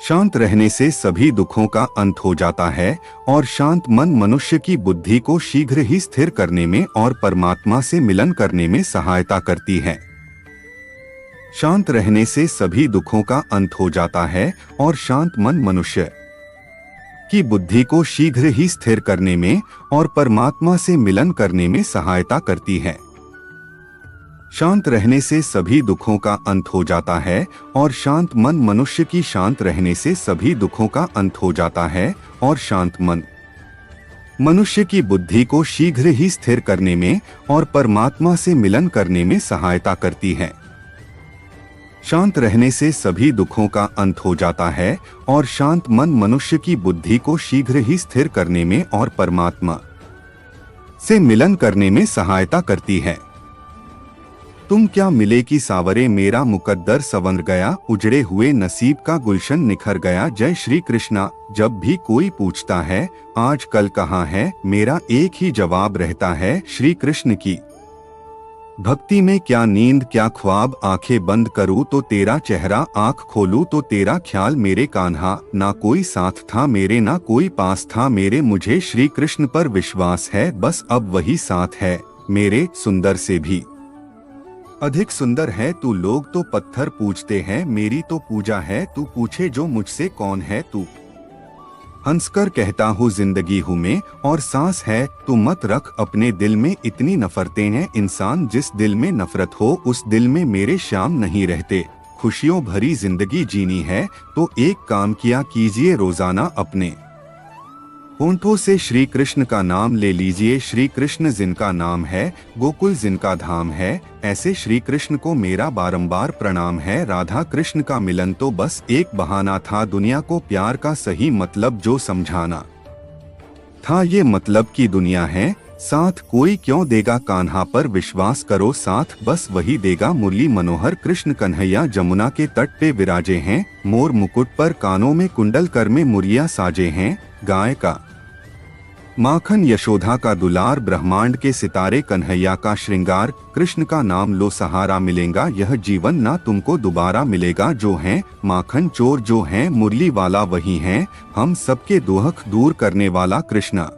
शांत रहने से सभी दुखों का अंत हो जाता है और शांत मन मनुष्य की बुद्धि को शीघ्र ही स्थिर करने में और परमात्मा से मिलन करने में सहायता करती है। शांत रहने से सभी दुखों का अंत हो जाता है और शांत मन मनुष्य की बुद्धि को शीघ्र ही स्थिर करने में और परमात्मा से मिलन करने में सहायता करती है। शांत रहने से सभी दुखों का अंत हो जाता है और शांत मन मनुष्य की शांत रहने से सभी दुखों का अंत हो जाता है और शांत मन मनुष्य की बुद्धि को शीघ्र ही स्थिर करने में और परमात्मा से मिलन करने में सहायता करती है। शांत रहने से सभी दुखों का अंत हो जाता है और शांत मन मनुष्य की बुद्धि को शीघ्र ही स्थिर करने में और परमात्मा से मिलन करने में सहायता करती है। तुम क्या मिले कि सावरे मेरा मुकद्दर संवर गया, उजड़े हुए नसीब का गुलशन निखर गया। जय श्री कृष्णा। जब भी कोई पूछता है आज कल कहाँ है, मेरा एक ही जवाब रहता है, श्री कृष्ण की भक्ति में क्या नींद क्या ख्वाब। आंखें बंद करूँ तो तेरा चेहरा, आंख खोलूं तो तेरा ख्याल मेरे कान्हा। ना कोई साथ था मेरे ना कोई पास था मेरे, मुझे श्री कृष्ण पर विश्वास है, बस अब वही साथ है मेरे। सुंदर से भी अधिक सुंदर है तू, लोग तो पत्थर पूजते हैं, मेरी तो पूजा है तू। पूछे जो मुझसे कौन है तू, हंसकर कहता हूँ जिंदगी हूँ मैं और सांस है तू। मत रख अपने दिल में इतनी नफरतें हैं, इंसान जिस दिल में नफरत हो उस दिल में मेरे श्याम नहीं रहते। खुशियों भरी जिंदगी जीनी है तो एक काम किया कीजिए रोजाना, अपने होंठों से श्री कृष्ण का नाम ले लीजिए। श्री कृष्ण जिनका नाम है गोकुल जिनका धाम है, ऐसे श्री कृष्ण को मेरा बारंबार प्रणाम है। राधा कृष्ण का मिलन तो बस एक बहाना था, दुनिया को प्यार का सही मतलब जो समझाना था, ये मतलब की दुनिया है साथ कोई क्यों देगा। कान्हा पर विश्वास करो साथ बस वही देगा। मुरली मनोहर कृष्ण कन्हैया जमुना के तट पे विराजे हैं, मोर मुकुट पर कानों में कुंडल कर में मुरिया साजे हैं। गाय का माखन यशोदा का दुलार, ब्रह्मांड के सितारे कन्हैया का श्रृंगार। कृष्ण का नाम लो सहारा मिलेगा, यह जीवन ना तुमको दोबारा मिलेगा। जो हैं माखन चोर जो हैं मुरली वाला वही हैं, हम सबके दुख दूर करने वाला कृष्णा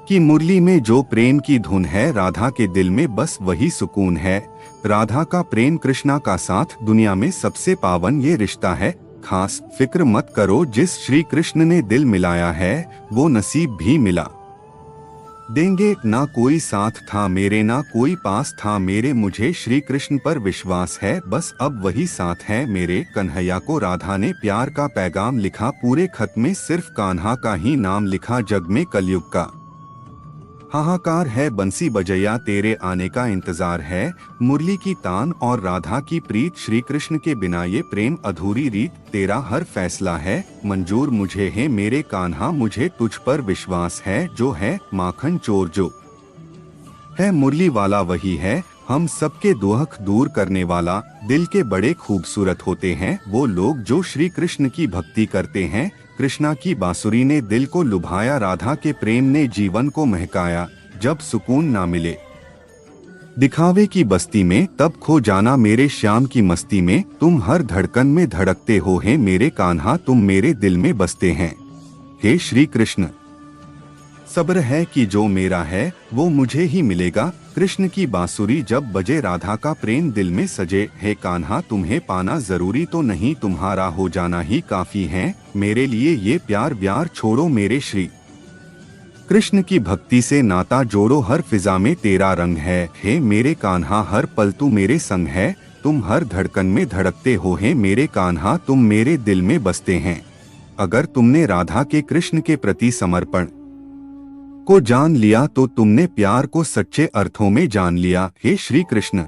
की मुरली में जो प्रेम की धुन है, राधा के दिल में बस वही सुकून है। राधा का प्रेम कृष्णा का साथ, दुनिया में सबसे पावन ये रिश्ता है खास। फिक्र मत करो जिस श्री कृष्ण ने दिल मिलाया है वो नसीब भी मिला देंगे। ना कोई साथ था मेरे ना कोई पास था मेरे, मुझे श्री कृष्ण पर विश्वास है, बस अब वही साथ है मेरे। कन्हैया को राधा ने प्यार का पैगाम लिखा, पूरे खत में सिर्फ कान्हा का ही नाम लिखा। जग में कलयुग का हाहाकार है, बंसी बजैया तेरे आने का इंतजार है। मुरली की तान और राधा की प्रीत, श्री कृष्ण के बिना ये प्रेम अधूरी रीत। तेरा हर फैसला है मंजूर मुझे है मेरे कान्हा, मुझे तुझ पर विश्वास है। जो है माखन चोर जो है मुरली वाला वही है, हम सबके दुख दूर करने वाला। दिल के बड़े खूबसूरत होते हैं वो लोग जो श्री कृष्ण की भक्ति करते हैं। कृष्णा की बांसुरी ने दिल को लुभाया, राधा के प्रेम ने जीवन को महकाया। जब सुकून ना मिले दिखावे की बस्ती में, तब खो जाना मेरे श्याम की मस्ती में। तुम हर धड़कन में धड़कते हो हैं मेरे कान्हा, तुम मेरे दिल में बसते हैं हे श्री कृष्ण। सब्र है कि जो मेरा है वो मुझे ही मिलेगा। कृष्ण की बांसुरी जब बजे, राधा का प्रेम दिल में सजे। हे कान्हा तुम्हें पाना जरूरी तो नहीं, तुम्हारा हो जाना ही काफी है मेरे लिए। ये प्यार व्यार छोड़ो मेरे श्री कृष्ण की भक्ति से नाता जोड़ो। हर फिजा में तेरा रंग है हे मेरे कान्हा, हर पल तू मेरे संग है। तुम हर धड़कन में धड़कते हो हैं मेरे कान्हा, तुम मेरे दिल में बसते हैं। अगर तुमने राधा के कृष्ण के प्रति समर्पण को जान लिया तो तुमने प्यार को सच्चे अर्थों में जान लिया। हे श्री कृष्ण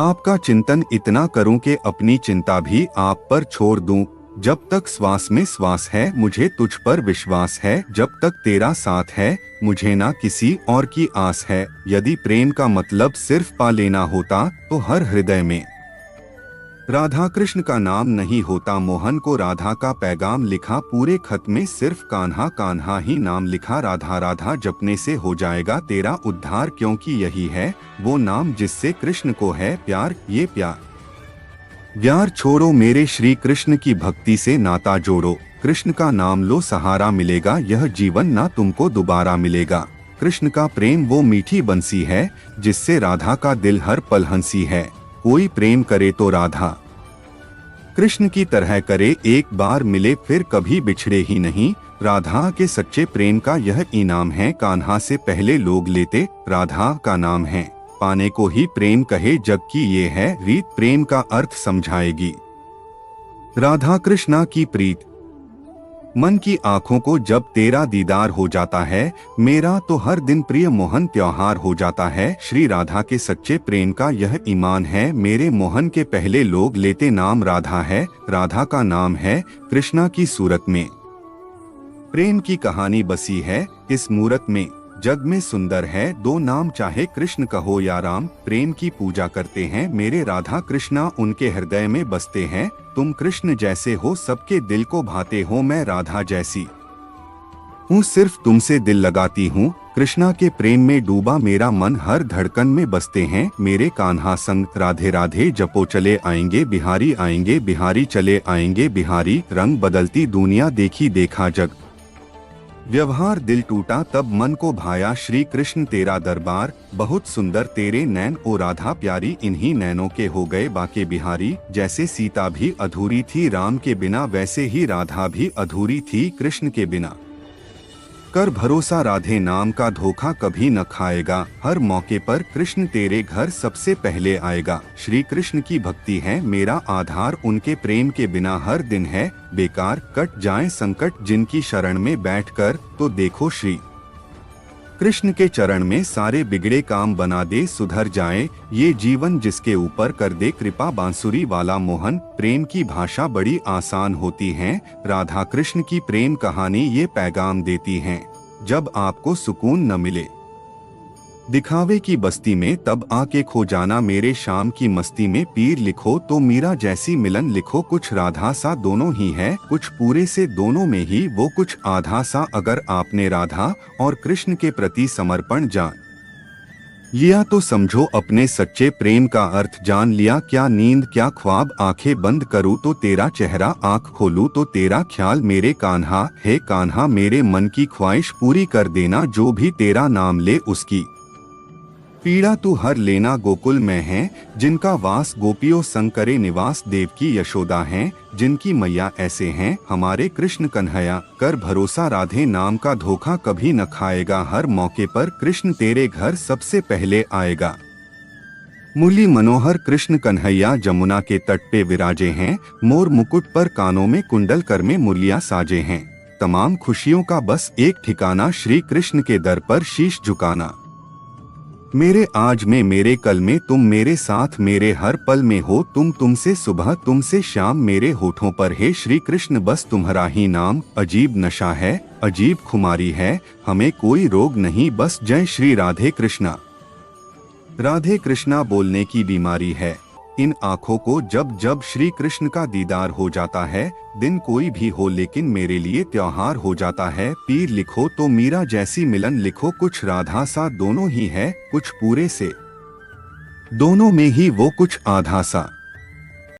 आपका चिंतन इतना करूं कि अपनी चिंता भी आप पर छोड़ दूं। जब तक श्वास में श्वास है मुझे तुझ पर विश्वास है, जब तक तेरा साथ है मुझे ना किसी और की आस है। यदि प्रेम का मतलब सिर्फ पा लेना होता तो हर हृदय में राधा कृष्ण का नाम नहीं होता। मोहन को राधा का पैगाम लिखा, पूरे खत में सिर्फ कान्हा कान्हा ही नाम लिखा। राधा राधा जपने से हो जाएगा तेरा उद्धार, क्योंकि यही है वो नाम जिससे कृष्ण को है प्यार। ये प्यार व्यार छोड़ो, मेरे श्री कृष्ण की भक्ति से नाता जोड़ो। कृष्ण का नाम लो, सहारा मिलेगा, यह जीवन ना तुमको दोबारा मिलेगा। कृष्ण का प्रेम वो मीठी बंसी है जिससे राधा का दिल हर पल हंसी है। कोई प्रेम करे तो राधा कृष्ण की तरह करे, एक बार मिले फिर कभी बिछड़े ही नहीं। राधा के सच्चे प्रेम का यह इनाम है, कान्हा से पहले लोग लेते राधा का नाम है। पाने को ही प्रेम कहे जग की ये है रीत, प्रेम का अर्थ समझाएगी राधा कृष्णा की प्रीत। मन की आंखों को जब तेरा दीदार हो जाता है, मेरा तो हर दिन प्रिय मोहन त्योहार हो जाता है। श्री राधा के सच्चे प्रेम का यह ईमान है, मेरे मोहन के पहले लोग लेते नाम राधा है। राधा का नाम है कृष्णा की सूरत में, प्रेम की कहानी बसी है इस मूरत में। जग में सुंदर है दो नाम, चाहे कृष्ण कहो या राम। प्रेम की पूजा करते हैं मेरे राधा कृष्णा, उनके हृदय में बसते हैं। तुम कृष्ण जैसे हो, सबके दिल को भाते हो, मैं राधा जैसी हूँ, सिर्फ तुमसे दिल लगाती हूँ। कृष्णा के प्रेम में डूबा मेरा मन, हर धड़कन में बसते हैं मेरे कान्हा संग। राधे राधे जपो चले आएंगे बिहारी, आएंगे बिहारी चले आएंगे बिहारी। रंग बदलती दुनिया देखी देखा जग, व्यवहार दिल टूटा तब मन को भाया। श्री कृष्ण तेरा दरबार बहुत सुंदर, तेरे नैन ओ राधा प्यारी। इन्हीं नैनों के हो गए बाके बिहारी, जैसे सीता भी अधूरी थी राम के बिना, वैसे ही राधा भी अधूरी थी कृष्ण के बिना। कर भरोसा राधे नाम का धोखा कभी न खाएगा, हर मौके पर कृष्ण तेरे घर सबसे पहले आएगा। श्री कृष्ण की भक्ति है मेरा आधार, उनके प्रेम के बिना हर दिन है बेकार। कट जाए संकट जिनकी शरण में बैठकर, तो देखो श्री कृष्ण के चरण में सारे बिगड़े काम बना दे सुधर जाए ये जीवन। जिसके ऊपर कर दे कृपा बांसुरी वाला मोहन, प्रेम की भाषा बड़ी आसान होती है। राधा कृष्ण की प्रेम कहानी ये पैगाम देती है, जब आपको सुकून न मिले दिखावे की बस्ती में, तब आके खो जाना मेरे शाम की मस्ती में। पीर लिखो तो मीरा जैसी मिलन लिखो, कुछ राधा सा दोनों ही है, कुछ पूरे से दोनों में ही वो कुछ आधा सा। अगर आपने राधा और कृष्ण के प्रति समर्पण जान लिया तो समझो अपने सच्चे प्रेम का अर्थ जान लिया। क्या नींद क्या ख्वाब, आंखें बंद करूँ तो तेरा चेहरा, आंख खोलूँ तो तेरा ख्याल। मेरे कान्हा है कान्हा, मेरे मन की ख्वाहिश पूरी कर देना, जो भी तेरा नाम ले उसकी पीड़ा तू हर लेना। गोकुल में है जिनका वास, गोपियों संग करे निवास। देव की यशोदा हैं जिनकी मैया ऐसे हैं हमारे कृष्ण कन्हैया। कर भरोसा राधे नाम का धोखा कभी न खाएगा, हर मौके पर कृष्ण तेरे घर सबसे पहले आएगा। मुरली मनोहर कृष्ण कन्हैया जमुना के तट पे विराजे हैं, मोर मुकुट पर कानों में कुंडल कर में मुरलियां साजे हैं। तमाम खुशियों का बस एक ठिकाना, श्री कृष्ण के दर पर शीश झुकाना। मेरे आज में मेरे कल में तुम मेरे साथ, मेरे हर पल में हो तुम। तुमसे सुबह तुमसे शाम मेरे होठों पर है श्री कृष्ण, बस तुम्हारा ही नाम। अजीब नशा है अजीब खुमारी है, हमें कोई रोग नहीं, बस जय श्री राधे कृष्णा। राधे कृष्णा बोलने की बीमारी है इन आँखों को, जब जब श्री कृष्ण का दीदार हो जाता है। दिन कोई भी हो लेकिन मेरे लिए त्योहार हो जाता है। पीर लिखो तो मीरा जैसी मिलन लिखो, कुछ राधा सा दोनों ही है, कुछ पूरे से दोनों में ही वो कुछ आधा सा।